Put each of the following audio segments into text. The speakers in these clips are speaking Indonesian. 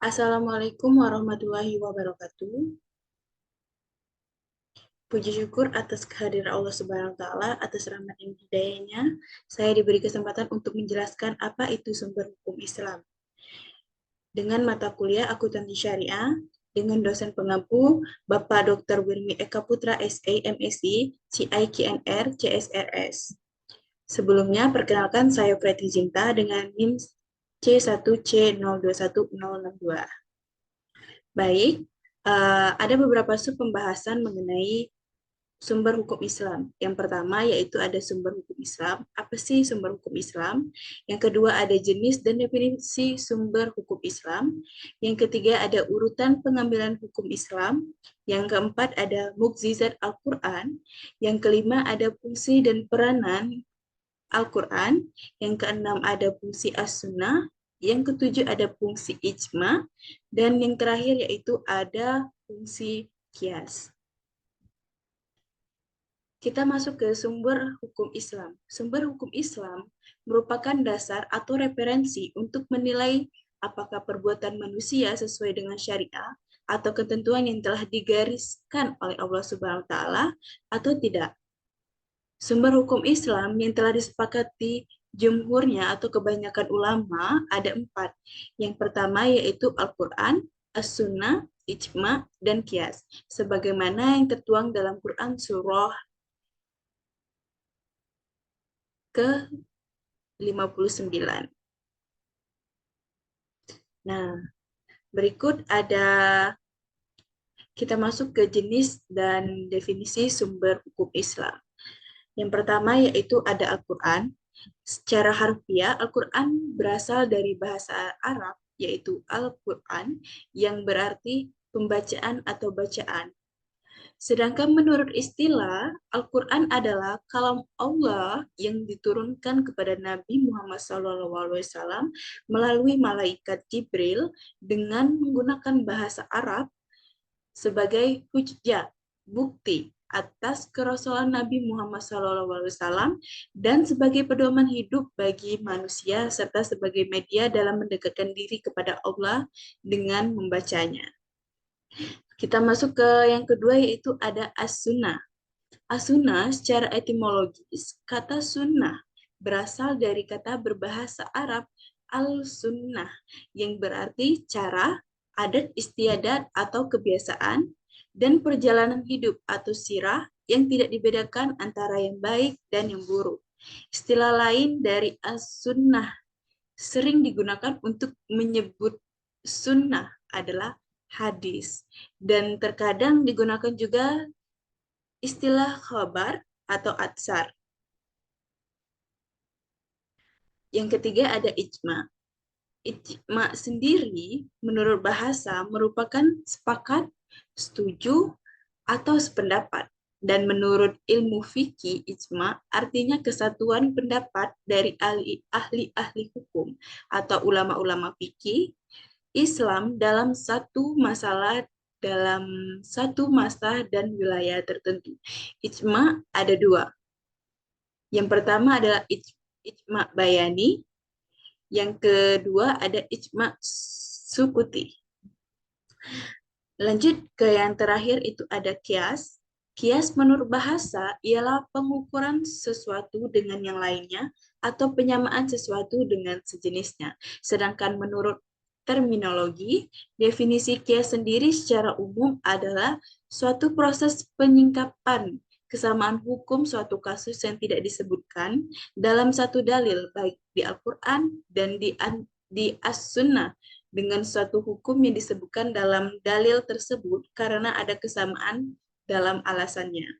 Assalamualaikum warahmatullahi wabarakatuh. Puji syukur atas kehadiran Allah Subhanahu wa Ta'ala, atas rahmat dan hidayahnya. Saya diberi kesempatan untuk menjelaskan apa itu sumber hukum Islam. Dengan mata kuliah Akuntansi Syariah, dengan dosen pengampu Bapak Dr. Wirmi Eka Putra SA, MSc, CIKNR, CSRS. Sebelumnya, perkenalkan saya Preti Zinta dengan NIM C1C021062. Baik, ada beberapa sub pembahasan mengenai sumber hukum Islam. Yang pertama yaitu ada sumber hukum Islam. Apa sih sumber hukum Islam? Yang kedua ada jenis dan definisi sumber hukum Islam. Yang ketiga ada urutan pengambilan hukum Islam. Yang keempat ada mukjizat Al-Quran. Yang kelima ada fungsi dan peranan Al-Quran. Yang keenam ada fungsi As-Sunnah. Yang ketujuh ada fungsi ijma. Dan yang terakhir yaitu ada fungsi kias. Kita masuk ke sumber hukum Islam. Sumber hukum Islam merupakan dasar atau referensi untuk menilai apakah perbuatan manusia sesuai dengan syariah atau ketentuan yang telah digariskan oleh Allah Subhanahu wa taala atau tidak. Sumber hukum Islam yang telah disepakati jumhurnya atau kebanyakan ulama ada 4. Yang pertama yaitu Al-Quran, As-Sunnah, Ijma, dan Qiyas. Sebagaimana yang tertuang dalam Quran surah ke-59. Nah, berikut ada kita masuk ke jenis dan definisi sumber hukum Islam. Yang pertama yaitu ada Al-Quran. Secara harfiah, Al-Quran berasal dari bahasa Arab, yaitu Al-Quran, yang berarti pembacaan atau bacaan. Sedangkan menurut istilah, Al-Quran adalah kalam Allah yang diturunkan kepada Nabi Muhammad SAW melalui malaikat Jibril dengan menggunakan bahasa Arab sebagai hujjah, bukti atas kerasulan Nabi Muhammad SAW dan sebagai pedoman hidup bagi manusia serta sebagai media dalam mendekatkan diri kepada Allah dengan membacanya. Kita masuk ke yang kedua yaitu ada as-sunnah. As-sunnah secara etimologis, kata sunnah berasal dari kata berbahasa Arab al-sunnah yang berarti cara, adat istiadat atau kebiasaan, dan perjalanan hidup atau sirah yang tidak dibedakan antara yang baik dan yang buruk. Istilah lain dari as-sunnah sering digunakan untuk menyebut sunnah adalah hadis. Dan terkadang digunakan juga istilah khabar atau atsar. Yang ketiga ada ijma. Ijma sendiri menurut bahasa merupakan sepakat, setuju, atau sependapat. Dan menurut ilmu fikih, ijma artinya kesatuan pendapat dari ahli-ahli hukum atau ulama-ulama fikih Islam dalam satu masalah dalam satu masa dan wilayah tertentu. Ijma ada 2. Yang pertama adalah ijma bayani, yang kedua ada ijma sukuti. Lanjut ke yang terakhir itu ada kias. Kias menurut bahasa ialah pengukuran sesuatu dengan yang lainnya atau penyamaan sesuatu dengan sejenisnya. Sedangkan menurut terminologi, definisi kias sendiri secara umum adalah suatu proses penyingkapan kesamaan hukum suatu kasus yang tidak disebutkan dalam satu dalil, baik di Al-Quran dan di As-Sunnah, dengan suatu hukum yang disebutkan dalam dalil tersebut karena ada kesamaan dalam alasannya.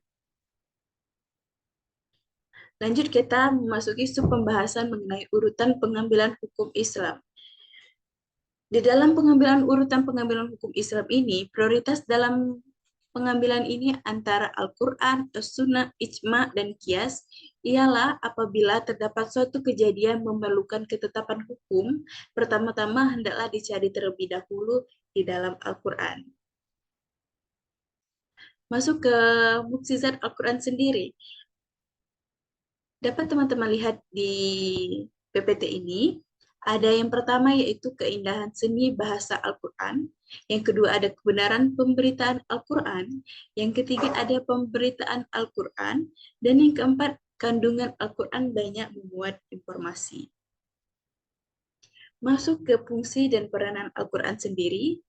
Lanjut kita memasuki sub pembahasan mengenai urutan pengambilan hukum Islam. Di dalam urutan pengambilan hukum Islam ini, prioritas dalam pengambilan ini antara Al-Quran, As-Sunnah, Ijma, dan Qiyas ialah apabila terdapat suatu kejadian memerlukan ketetapan hukum, pertama-tama hendaklah dicari terlebih dahulu di dalam Al-Quran. Masuk ke mukjizat Al-Quran sendiri. Dapat teman-teman lihat di PPT ini, Ada yang pertama yaitu keindahan seni bahasa Al-Quran, yang kedua ada kebenaran pemberitaan Al-Quran, yang ketiga ada pemberitaan Al-Quran, dan yang keempat kandungan Al-Quran banyak memuat informasi. Masuk ke fungsi dan peranan Al-Quran sendiri.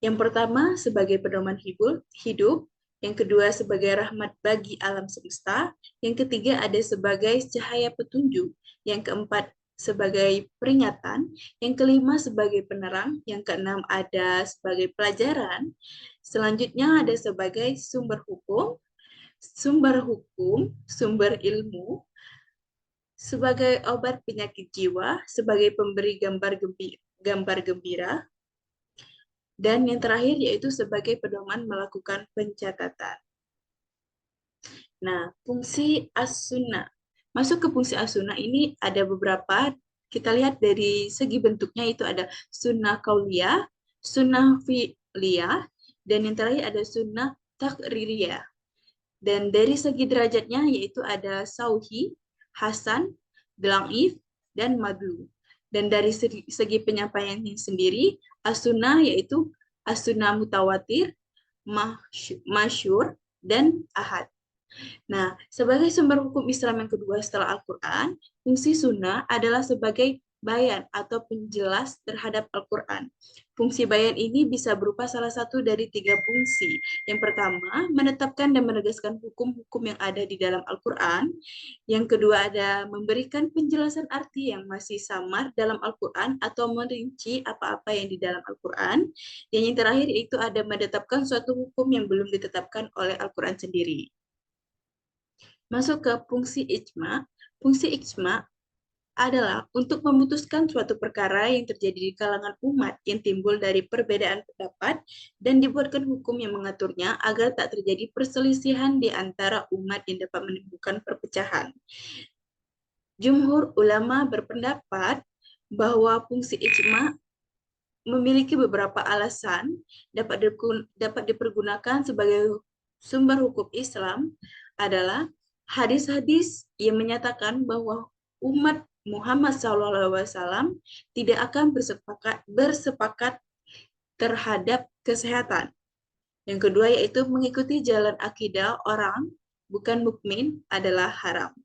Yang pertama sebagai pedoman hidup, yang kedua sebagai rahmat bagi alam semesta, yang ketiga ada sebagai cahaya petunjuk, yang keempat sebagai peringatan, yang kelima sebagai penerang, yang keenam ada sebagai pelajaran, selanjutnya ada sebagai sumber hukum, sumber ilmu, sebagai obat penyakit jiwa, sebagai pemberi gambar gembira, dan yang terakhir yaitu sebagai pedoman melakukan pencatatan. Nah, fungsi as-sunnah. Masuk ke fungsi as-sunnah ini ada beberapa. Kita lihat dari segi bentuknya itu ada sunnah kauliyah, sunnah fi'liyah, dan yang terakhir ada sunnah takririyah. Dan dari segi derajatnya yaitu ada sauhi, hasan, dalaif, dan madlu. Dan dari segi penyampaiannya sendiri, as-sunnah yaitu as-sunnah mutawatir, masyur, dan ahad. Nah, sebagai sumber hukum Islam yang kedua setelah Al-Quran, fungsi sunnah adalah sebagai bayan atau penjelas terhadap Al-Quran. Fungsi bayan ini bisa berupa salah satu dari tiga fungsi. Yang pertama, menetapkan dan menegaskan hukum-hukum yang ada di dalam Al-Quran. Yang kedua ada memberikan penjelasan arti yang masih samar dalam Al-Quran atau merinci apa-apa yang di dalam Al-Quran. Dan yang terakhir itu ada menetapkan suatu hukum yang belum ditetapkan oleh Al-Quran sendiri. Masuk ke fungsi ijma. Fungsi ijma adalah untuk memutuskan suatu perkara yang terjadi di kalangan umat yang timbul dari perbedaan pendapat dan dibuatkan hukum yang mengaturnya agar tak terjadi perselisihan di antara umat yang dapat menimbulkan perpecahan. Jumhur ulama berpendapat bahwa fungsi ijma memiliki beberapa alasan dapat dipergunakan sebagai sumber hukum Islam adalah hadis-hadis yang menyatakan bahwa umat Muhammad SAW tidak akan bersepakat terhadap kesehatan. Yang kedua yaitu mengikuti jalan akidah orang bukan mukmin adalah haram.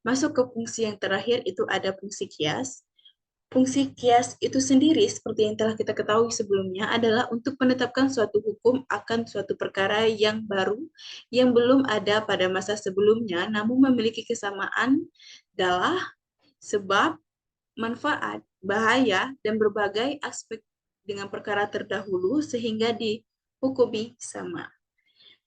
Masuk ke fungsi yang terakhir itu ada fungsi kias. Fungsi kias itu sendiri, seperti yang telah kita ketahui sebelumnya, adalah untuk menetapkan suatu hukum akan suatu perkara yang baru, yang belum ada pada masa sebelumnya, namun memiliki kesamaan dalam sebab, manfaat, bahaya, dan berbagai aspek dengan perkara terdahulu, sehingga dihukumi sama.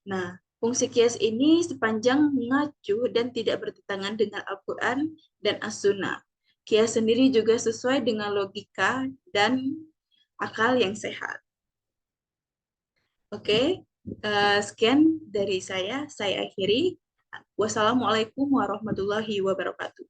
Nah, fungsi kias ini sepanjang mengacu dan tidak bertentangan dengan Al-Quran dan As-Sunnah. Kias sendiri juga sesuai dengan logika dan akal yang sehat. Oke, sekian dari saya akhiri. Wassalamualaikum warahmatullahi wabarakatuh.